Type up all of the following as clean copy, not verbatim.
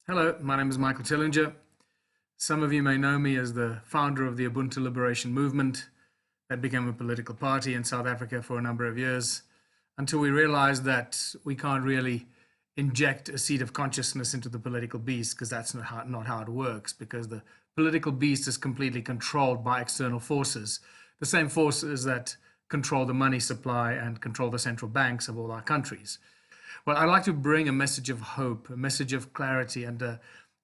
Hello, my name is Michael Tillinger. Some of you may know me as the founder of the Ubuntu Liberation Movement that became a political party in South Africa for a number of years until we realized that we can't really inject a seed of consciousness into the political beast because that's not how it works, because the political beast is completely controlled by external forces, the same forces that control the money supply and control the central banks of all our countries. Well, I'd like to bring a message of hope, a message of clarity, and a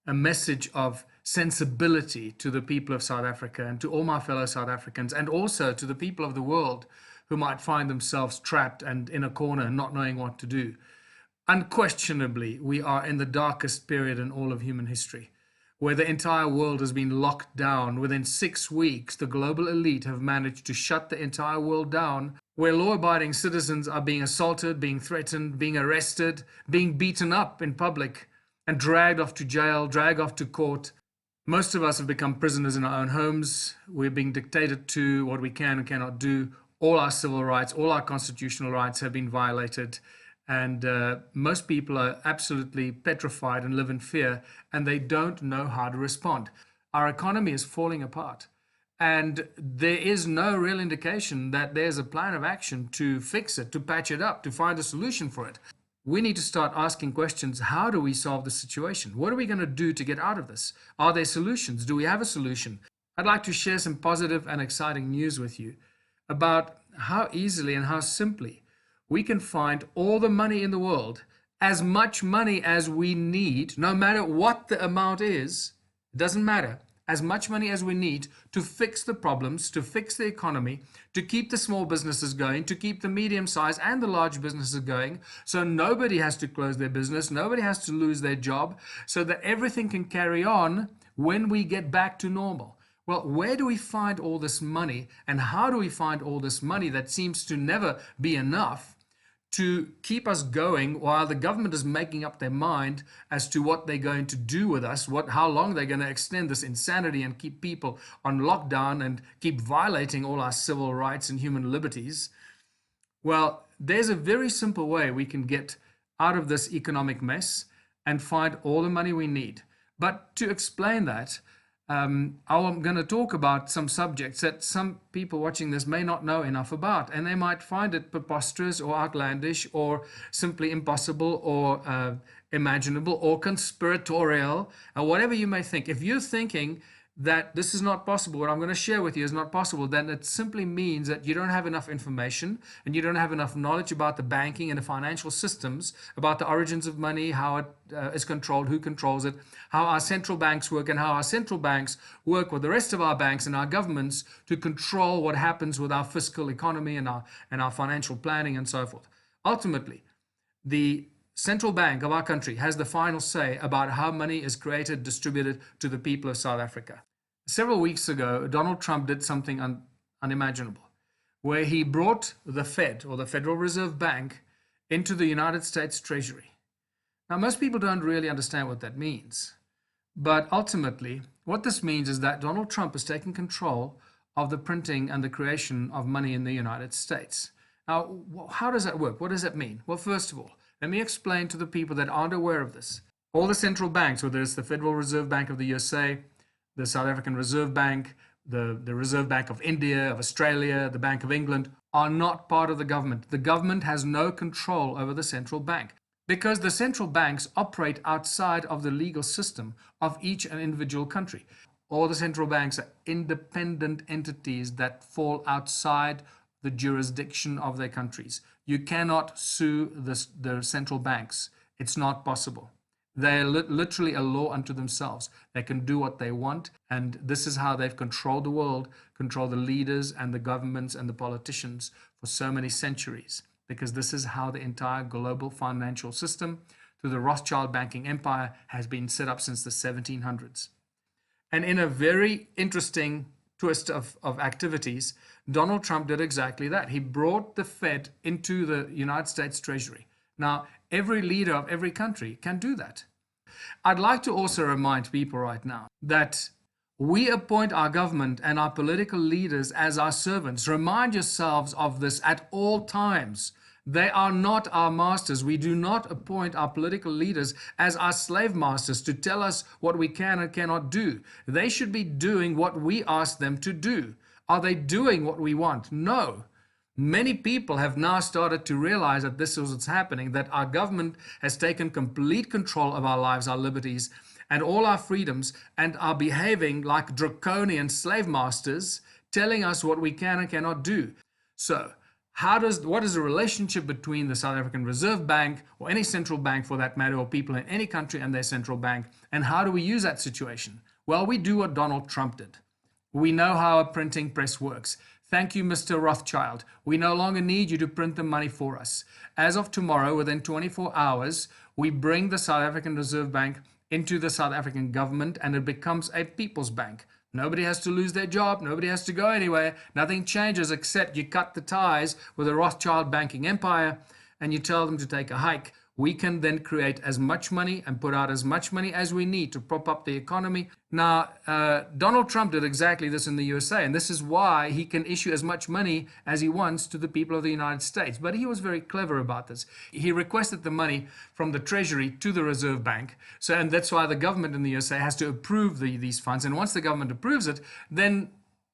message of sensibility to the people of South Africa and to all my fellow South Africans, and also to the people of the world who might find themselves trapped and in a corner, not knowing what to do. Unquestionably, we are in the darkest period in all of human history, where the entire world has been locked down. Within 6 weeks, the global elite have managed to shut the entire world down, where law-abiding citizens are being assaulted, being threatened, being arrested, being beaten up in public, and dragged off to jail, dragged off to court. Most of us have become prisoners in our own homes. We're being dictated to what we can and cannot do. All our civil rights, all our constitutional rights have been violated. And most people are absolutely petrified and live in fear, and they don't know how to respond. Our economy is falling apart, and there is no real indication that there's a plan of action to fix it, to patch it up, to find a solution for it. We need to start asking questions. How do we solve the situation? What are we going to do to get out of this? Are there solutions? Do we have a solution? I'd like to share some positive and exciting news with you about how easily and how simply we can find all the money in the world, as much money as we need, no matter what the amount is. It doesn't matter. As much money as we need to fix the problems, to fix the economy, to keep the small businesses going, to keep the medium size and the large businesses going, so nobody has to close their business, nobody has to lose their job, so that everything can carry on when we get back to normal. Well, where do we find all this money, and how do we find all this money that seems to never be enough to keep us going while the government is making up their mind as to what they're going to do with us, how long they're going to extend this insanity and keep people on lockdown and keep violating all our civil rights and human liberties? Well, there's a very simple way we can get out of this economic mess and find all the money we need. But to explain that, I'm going to talk about some subjects that some people watching this may not know enough about, and they might find it preposterous or outlandish or simply impossible or imaginable or conspiratorial, or whatever you may think. If you're thinking that this is not possible, what I'm going to share with you is not possible, then it simply means that you don't have enough information and you don't have enough knowledge about the banking and the financial systems, about the origins of money, how it is controlled, who controls it, how our central banks work, and how our central banks work with the rest of our banks and our governments to control what happens with our fiscal economy and our financial planning and so forth. Ultimately, the central bank of our country has the final say about how money is created, distributed to the people of South Africa. Several weeks ago, Donald Trump did something unimaginable, where he brought the Fed, or the Federal Reserve Bank, into the United States Treasury. Now, most people don't really understand what that means, but ultimately, what this means is that Donald Trump is taking control of the printing and the creation of money in the United States. Now, how does that work? What does that mean? Well, first of all, let me explain to the people that aren't aware of this. All the central banks, whether it's the Federal Reserve Bank of the USA, the South African Reserve Bank, the Reserve Bank of India, of Australia, the Bank of England, are not part of the government. The government has no control over the central bank because the central banks operate outside of the legal system of each and individual country. All the central banks are independent entities that fall outside the jurisdiction of their countries. You cannot sue the central banks. It's not possible. They're literally a law unto themselves. They can do what they want, and this is how they've controlled the world, controlled the leaders and the governments and the politicians for so many centuries, because this is how the entire global financial system through the Rothschild banking empire has been set up since the 1700s. And in a very interesting twist of activities, Donald Trump did exactly that. He brought the Fed into the United States Treasury. Now, every leader of every country can do that. I'd like to also remind people right now that we appoint our government and our political leaders as our servants. Remind yourselves of this at all times. They are not our masters. We do not appoint our political leaders as our slave masters to tell us what we can and cannot do. They should be doing what we ask them to do. Are they doing what we want? No. Many people have now started to realize that this is what's happening, that our government has taken complete control of our lives, our liberties, and all our freedoms, and are behaving like draconian slave masters, telling us what we can and cannot do. So, what is the relationship between the South African Reserve Bank, or any central bank for that matter, or people in any country and their central bank, and how do we use that situation? Well, we do what Donald Trump did. We know how a printing press works. Thank you, Mr. Rothschild. We no longer need you to print the money for us. As of tomorrow, within 24 hours, we bring the South African Reserve Bank into the South African government, and it becomes a people's bank. Nobody has to lose their job. Nobody has to go anywhere. Nothing changes except you cut the ties with the Rothschild banking empire and you tell them to take a hike. We can then create as much money and put out as much money as we need to prop up the economy. Now, Donald Trump did exactly this in the USA, and this is why he can issue as much money as he wants to the people of the United States. But he was very clever about this. He requested the money from the Treasury to the Reserve Bank, and that's why the government in the USA has to approve these funds. And once the government approves it, then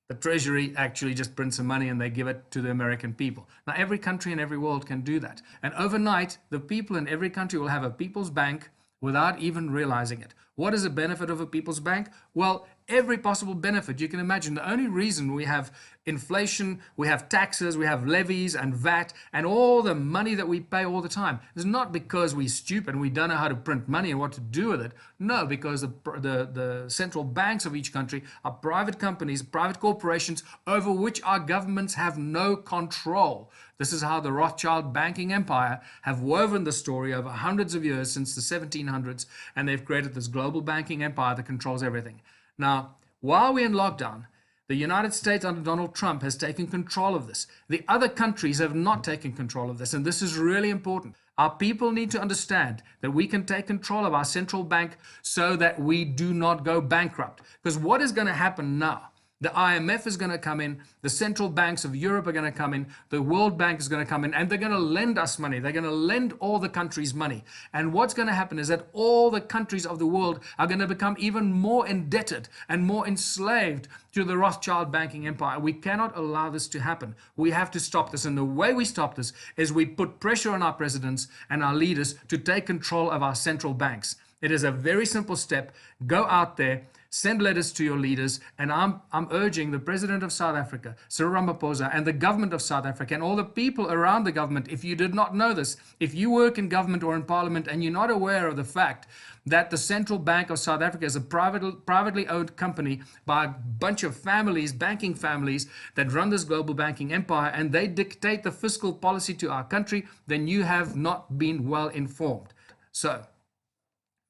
the Treasury actually just prints some money and they give it to the American people. Now, every country in every world can do that. And overnight, the people in every country will have a people's bank without even realizing it. What is the benefit of a people's bank? Well, every possible benefit you can imagine. The only reason we have inflation, we have taxes, we have levies and VAT and all the money that we pay all the time is not because we're stupid and we don't know how to print money and what to do with it. No, because the central banks of each country are private companies, private corporations over which our governments have no control. This is how the Rothschild banking empire have woven the story over hundreds of years since the 1700s, and they've created this global banking empire that controls everything. Now, while we're in lockdown, the United States under Donald Trump has taken control of this. The other countries have not taken control of this, and this is really important. Our people need to understand that we can take control of our central bank so that we do not go bankrupt. Because what is going to happen now? The IMF is going to come in, the central banks of Europe are going to come in, the World Bank is going to come in, and they're going to lend us money. They're going to lend all the countries money. And what's going to happen is that all the countries of the world are going to become even more indebted and more enslaved to the Rothschild banking empire. We cannot allow this to happen. We have to stop this. And the way we stop this is we put pressure on our presidents and our leaders to take control of our central banks. It is a very simple step. Go out there, send letters to your leaders, and I'm urging the President of South Africa, Cyril Ramaphosa, and the government of South Africa, and all the people around the government, if you did not know this, if you work in government or in parliament and you're not aware of the fact that the Central Bank of South Africa is a privately owned company by a bunch of families, banking families, that run this global banking empire, and they dictate the fiscal policy to our country, then you have not been well informed. So,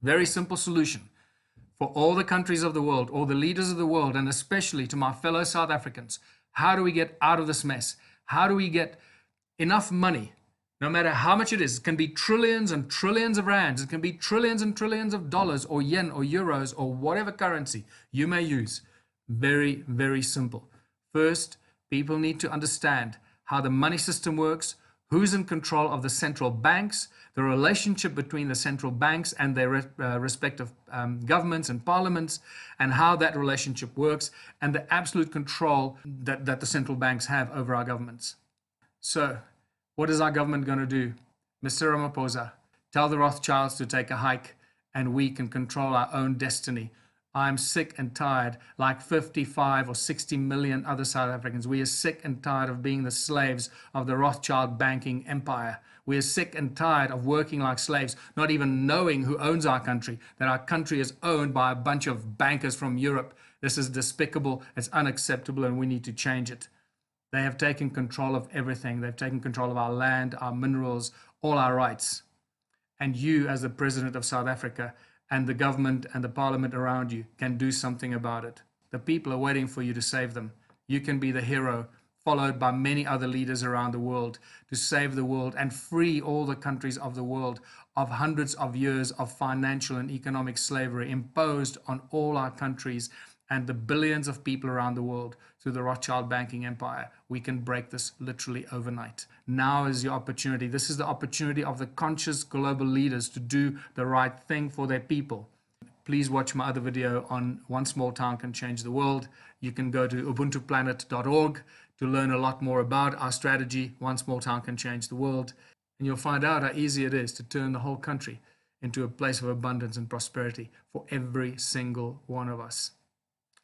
very simple solution. For all the countries of the world, all the leaders of the world, and especially to my fellow South Africans, how do we get out of this mess? How do we get enough money, no matter how much it is? It can be trillions and trillions of rands. It can be trillions and trillions of dollars or yen or euros or whatever currency you may use. Very, very simple. First, people need to understand how the money system works, who's in control of the central banks, the relationship between the central banks and their respective governments and parliaments, and how that relationship works, and the absolute control that the central banks have over our governments. So, what is our government going to do? Mr. Ramaphosa, tell the Rothschilds to take a hike, and we can control our own destiny. I'm sick and tired, like 55 or 60 million other South Africans. We are sick and tired of being the slaves of the Rothschild banking empire. We are sick and tired of working like slaves, not even knowing who owns our country, that our country is owned by a bunch of bankers from Europe. This is despicable, it's unacceptable, and we need to change it. They have taken control of everything. They've taken control of our land, our minerals, all our rights. And you, as the President of South Africa, and the government and the parliament around you can do something about it. The people are waiting for you to save them. You can be the hero, followed by many other leaders around the world, to save the world and free all the countries of the world of hundreds of years of financial and economic slavery imposed on all our countries and the billions of people around the world through the Rothschild banking empire, we can break this literally overnight. Now is your opportunity. This is the opportunity of the conscious global leaders to do the right thing for their people. Please watch my other video on One Small Town Can Change the World. You can go to ubuntuplanet.org to learn a lot more about our strategy, One Small Town Can Change the World. And you'll find out how easy it is to turn the whole country into a place of abundance and prosperity for every single one of us.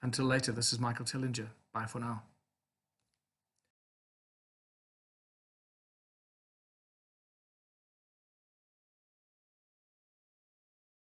Until later, this is Michael Tillinger. Bye for now.